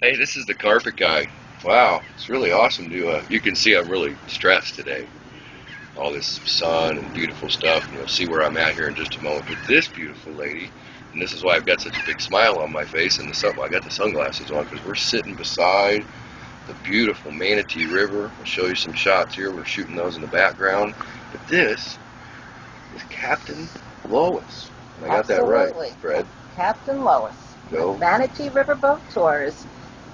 Hey, this is the carpet guy. Wow, it's really awesome to, you can see I'm really stressed today. All this sun and beautiful stuff, and you'll see where I'm at here in just a moment. But this beautiful lady, and this is why I've got such a big smile on my face, and I got the sunglasses on, because we're sitting beside the beautiful Manatee River. I'll show you some shots here. We're shooting those in the background. But this is Captain Lois. And I got that right, Fred. Captain Lois. Go. Manatee River Boat Tours.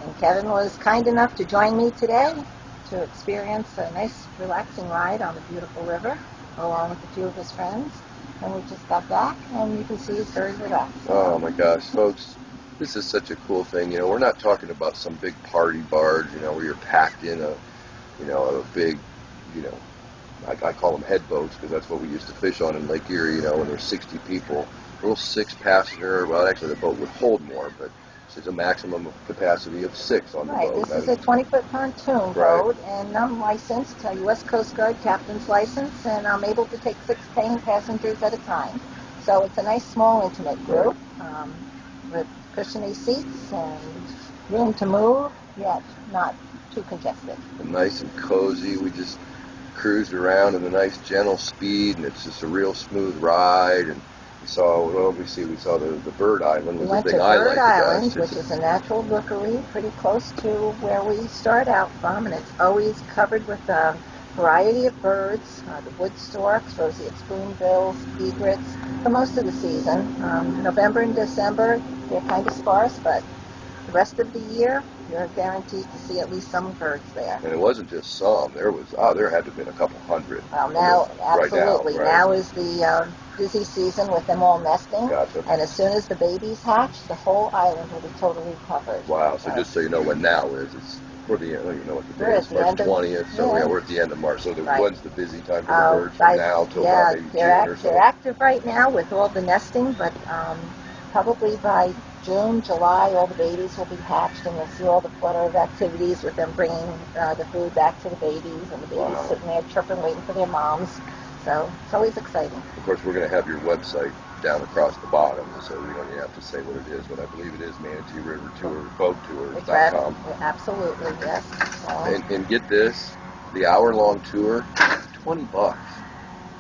And Kevin was kind enough to join me today to experience a nice, relaxing ride on the beautiful river, along with a few of his friends. And we just got back, and you can see he's very relaxed. Oh my gosh, folks, this is such a cool thing. You know, we're not talking about some big party barge, you know, where you're packed in a big, I call them head boats, because that's what we used to fish on in Lake Erie, when there's 60 people. A little 6-passenger, well, actually the boat would hold more, but there's a maximum capacity of 6 on the boat. Right, this is a 20-foot pontoon boat, and I'm licensed, a U.S. Coast Guard captain's license, and I'm able to take 6 paying passengers at a time. So it's a nice, small, intimate group with cushiony seats and room to move, yet not too congested. Nice and cozy. We just cruised around at a nice, gentle speed, and it's just a real smooth ride. And we saw the Bird Island. We went to Bird Island, which is a natural rookery pretty close to where we start out from, and it's always covered with a variety of birds, the wood storks, roseate spoonbills, egrets, for most of the season. November and December, they're kind of sparse, but the rest of the year, you're guaranteed to see at least some birds there. And it wasn't just some. There had to have been a couple hundred. Well, now, absolutely. Right. Now is the busy season with them all nesting. Gotcha. And as soon as the babies hatch, the whole island will be totally covered. Wow. So just so you know what now is, it's for the what the day is, March 20th. So we're at the end of March. So when's the busy time for the birds from now till about maybe June or so? They're active right now with all the nesting, but probably by June, July, all the babies will be hatched, and you'll see all the flutter of activities with them bringing the food back to the babies, and the babies sitting there chirping, waiting for their moms. So it's always exciting. Of course, we're going to have your website down across the bottom, so we don't even have to say what it is, but I believe it is Manatee River Tour, BoatTours.com. Absolutely, yes. And get this, the hour-long tour, $20.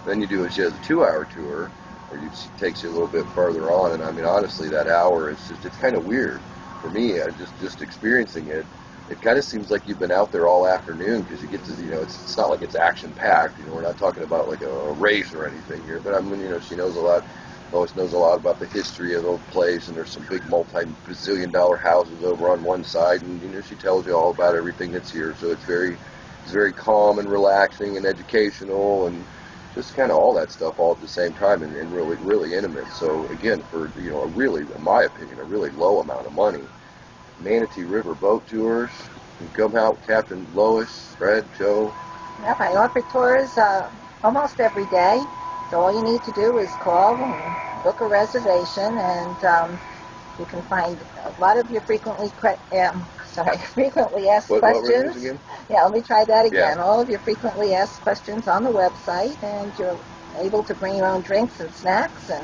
Then she has a 2-hour tour, or it takes you a little bit farther on, and I mean, honestly, that hour is it's kind of weird. For me, just experiencing it, it kind of seems like you've been out there all afternoon, because you get to, it's not like it's action-packed. We're not talking about like a race or anything here, but I mean, she knows a lot. Lois knows a lot about the history of the place, and there's some big multi-bazillion-dollar houses over on one side, and she tells you all about everything that's here. So it's very calm and relaxing and educational, and just kind of all that stuff all at the same time, and really, really intimate. So again, for a really, in my opinion, a really low amount of money, Manatee River Boat Tours. You come out with Captain Lois, Fred, Joe. Yep, I offer tours almost every day. So all you need to do is call and book a reservation, and you can find a lot of your frequently asked questions. What was it again? Yeah, let me try that again. Yeah. All of your frequently asked questions on the website, and you're able to bring your own drinks and snacks and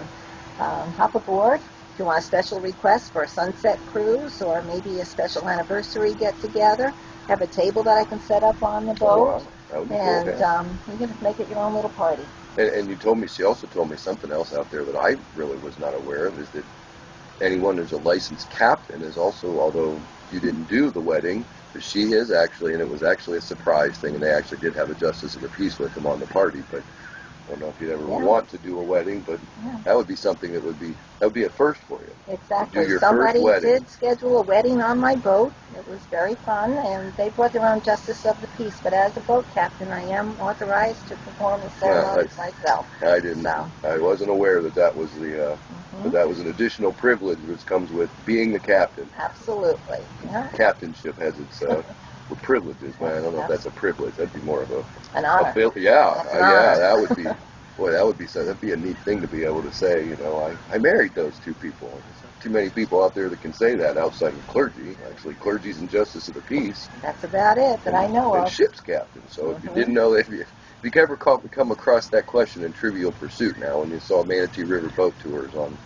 hop aboard. If you want a special request for a sunset cruise or maybe a special anniversary get-together, I have a table that I can set up on the boat. Oh, wow. That would be and you can make it your own little party. And she also told me something else out there that I really was not aware of, is that anyone who's a licensed captain is also, although you didn't do the wedding, she is actually, and it was actually a surprise thing, and they actually did have a justice of the peace with them on the party, but I don't know if you'd ever want to do a wedding, but that would be something that would be a first for you. Exactly. Do your Somebody first wedding. did schedule a wedding on my boat. It was very fun, and they brought their own justice of the peace. But as a boat captain, I am authorized to perform the ceremonies myself. I didn't. So. I wasn't aware that was that was an additional privilege which comes with being the captain. Absolutely. Yeah. Captainship has its privileges, man. I don't know if that's a privilege. That'd be more of an honor. That would be. Boy, that'd be a neat thing to be able to say. I married those two people. There's too many people out there that can say that outside of clergy. Actually, clergy's and justice of the peace. That's about it that I know of. And ship's captain. So if you didn't know that, if you ever come across that question in Trivial Pursuit now, when you saw Manatee River Boat Tours on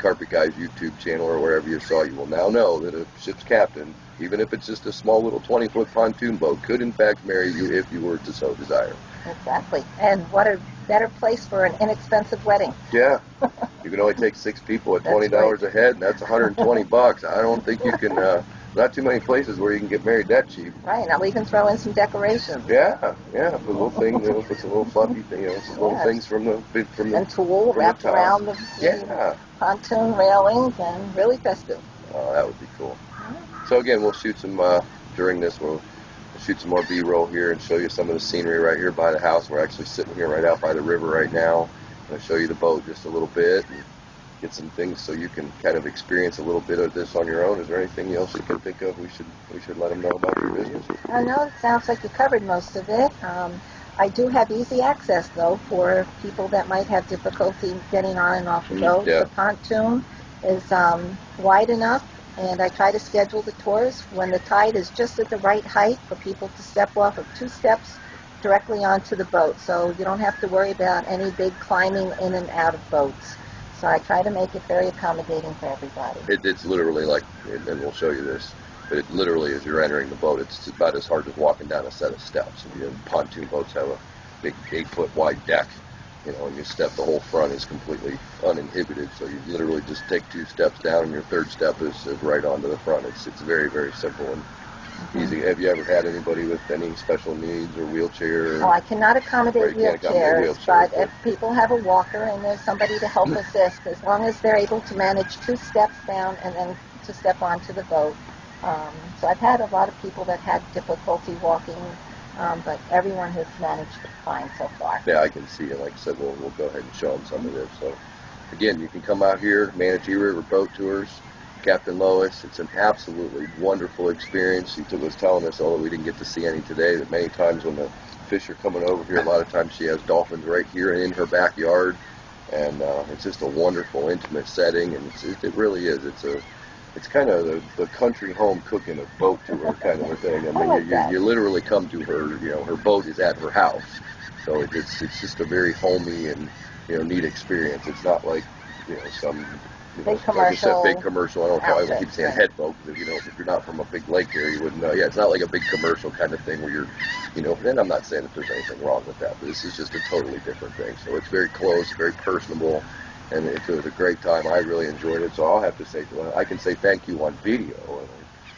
Carpet Guy's YouTube channel or wherever you saw, you will now know that a ship's captain, even if it's just a small little 20-foot pontoon boat, could in fact marry you if you were to so desire. Exactly. And what a better place for an inexpensive wedding. Yeah. You can only take 6 people at $20 right. a head, and that's $120. I don't think you can, not too many places where you can get married that cheap. Right. Now we can throw in some decorations. Yeah. Put a little thing, put some little fluffy thing, some little things from the and tulle wrapped around the pontoon railings, and really festive. Oh, that would be cool. So again, we'll shoot some during this. We'll shoot some more B-roll here and show you some of the scenery right here by the house. We're actually sitting here right out by the river right now. I'm going to show you the boat just a little bit and get some things so you can kind of experience a little bit of this on your own. Is there anything else you can think of we should let them know about your business? I know it sounds like you covered most of it. I do have easy access, though, for people that might have difficulty getting on and off the boat. Yeah. The pontoon is wide enough, and I try to schedule the tours when the tide is just at the right height for people to step off of 2 steps directly onto the boat. So you don't have to worry about any big climbing in and out of boats. So I try to make it very accommodating for everybody. It's literally like, and we'll show you this, but it literally, as you're entering the boat, it's about as hard as walking down a set of steps. Pontoon boats have a big 8-foot wide deck, and you step, the whole front is completely uninhibited, so you literally just take 2 steps down, and your 3rd step is right onto the front. It's very, very simple and easy. Have you ever had anybody with any special needs or wheelchair? Well, I cannot accommodate wheelchairs, but if people have a walker and there's somebody to help assist, as long as they're able to manage 2 steps down and then to step onto the boat. So I've had a lot of people that had difficulty walking, but everyone has managed fine so far. Yeah, I can see it. Like I said, we'll go ahead and show them some of this. So, again, you can come out here, Manatee River Boat Tours, Captain Lois. It's an absolutely wonderful experience. He was telling us, although we didn't get to see any today, that many times when the fish are coming over here, a lot of times she has dolphins right here in her backyard, and it's just a wonderful, intimate setting, and it really is. It's kind of the country home cooking a boat tour kind of a thing. I mean, you literally come to her. Her boat is at her house, so it's just a very homey and neat experience. It's not like some big commercial. Big commercial. I keep saying head boat because if you're not from a big lake there, you wouldn't know. Yeah, it's not like a big commercial kind of thing where you're, And I'm not saying that there's anything wrong with that, but this is just a totally different thing. So it's very close, very personable. And it was a great time. I really enjoyed it. So I'll have to say, I can say thank you on video.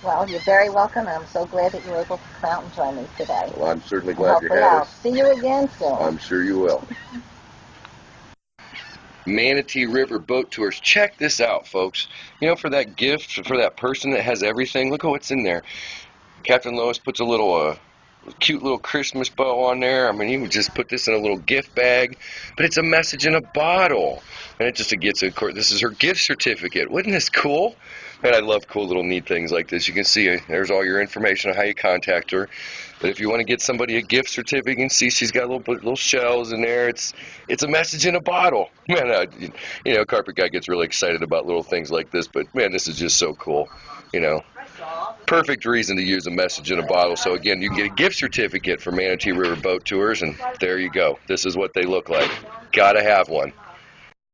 Well, you're very welcome. I'm so glad that you were able to come out and join me today. Well, I'm certainly glad you had I'll us. see you again soon. I'm sure you will. Manatee River Boat Tours. Check this out, folks. For that gift, for that person that has everything, look at what's in there. Captain Lois puts a little cute little Christmas bow on there. I mean, he would just put this in a little gift bag, but it's a message in a bottle. And it just gets, of course, this is her gift certificate. Wasn't this cool? And I love cool little neat things like this. You can see there's all your information on how you contact her. But if you want to get somebody a gift certificate, you can see she's got little shells in there. It's a message in a bottle. Man, Carpet Guy gets really excited about little things like this. But man, this is just so cool. Perfect reason to use a message in a bottle. So again, you can get a gift certificate for Manatee River Boat Tours, and there you go. This is what they look like. Gotta have one.